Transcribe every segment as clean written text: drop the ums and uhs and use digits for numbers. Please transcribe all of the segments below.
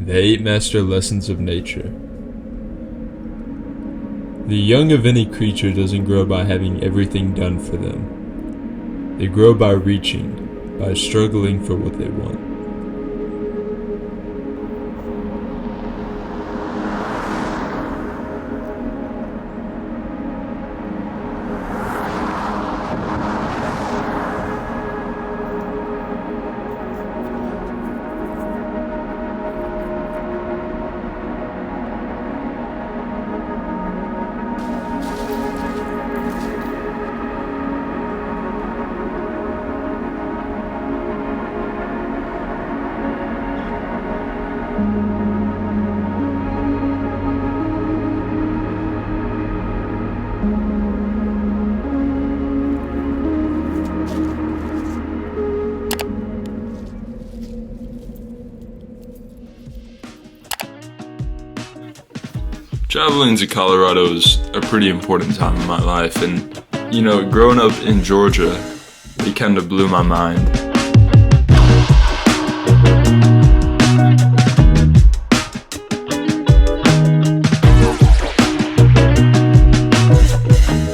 The 8 Master Lessons of Nature. The young of any creature doesn't grow by having everything done for them. They grow by reaching, by struggling for what they want. Traveling to Colorado is a pretty important time in my life, and growing up in Georgia, it kind of blew my mind.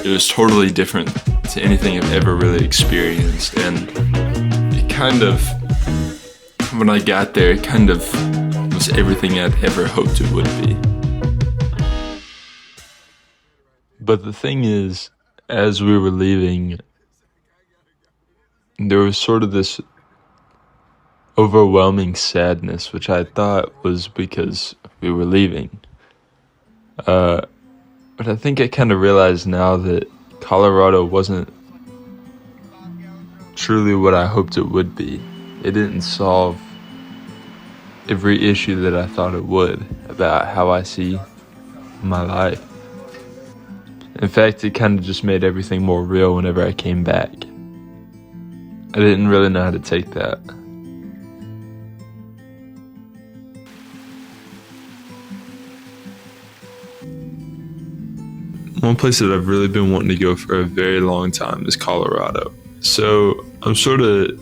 It was totally different to anything I've ever really experienced, and it kind of, when I got there, it kind of was everything I'd ever hoped it would be. But the thing is, as we were leaving, there was sort of this overwhelming sadness, which I thought was because we were leaving. But I think I kind of realized now that Colorado wasn't truly what I hoped it would be. It didn't solve every issue that I thought it would about how I see my life. In fact, it kind of just made everything more real whenever I came back. I didn't really know how to take that. One place that I've really been wanting to go for a very long time is Colorado. So I'm sort of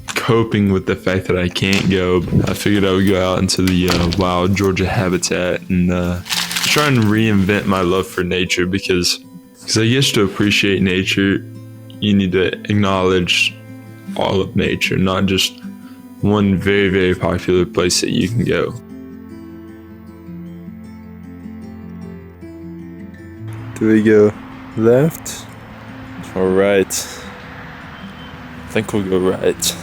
coping with the fact that I can't go. I figured I would go out into the wild Georgia habitat and try and reinvent my love for nature, because I guess to appreciate nature, you need to acknowledge all of nature, not just one very, very popular place that you can go. Do we go left or right? I think we'll go right.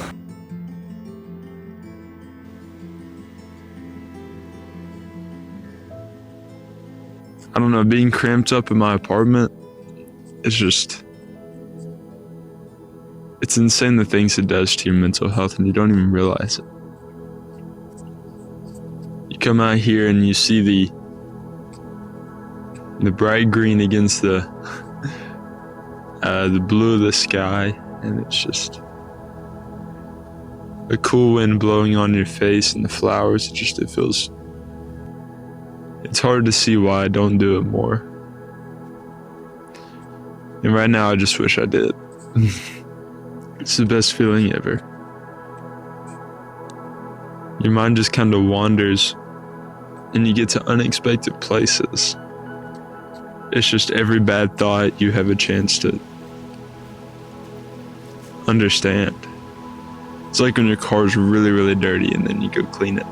I don't know, being cramped up in my apartment, it's insane the things it does to your mental health, and you don't even realize it. You come out here and you see the bright green against the blue of the sky, and it's just a cool wind blowing on your face and the flowers. It's hard to see why I don't do it more. And right now, I just wish I did. It's the best feeling ever. Your mind just kind of wanders, and you get to unexpected places. It's just every bad thought you have a chance to understand. It's like when your car's really, really dirty, and then you go clean it.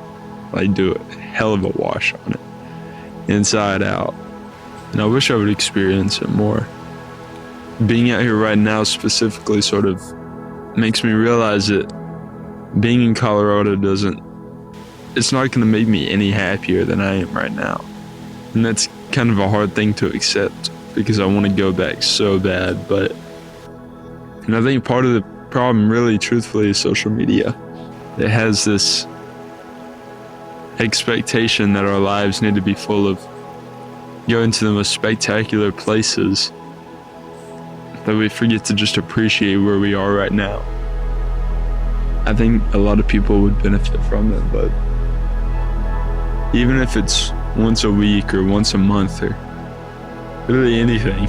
Like, do a hell of a wash on it, inside out. And I wish I would experience it more. Being out here right now specifically sort of makes me realize that being in Colorado it's not going to make me any happier than I am right now. And that's kind of a hard thing to accept, because I want to go back so bad. And I think part of the problem, really, truthfully, is social media. It has this expectation that our lives need to be full of going to the most spectacular places, that we forget to just appreciate where we are right now. I think a lot of people would benefit from it, but even if it's once a week or once a month or really anything,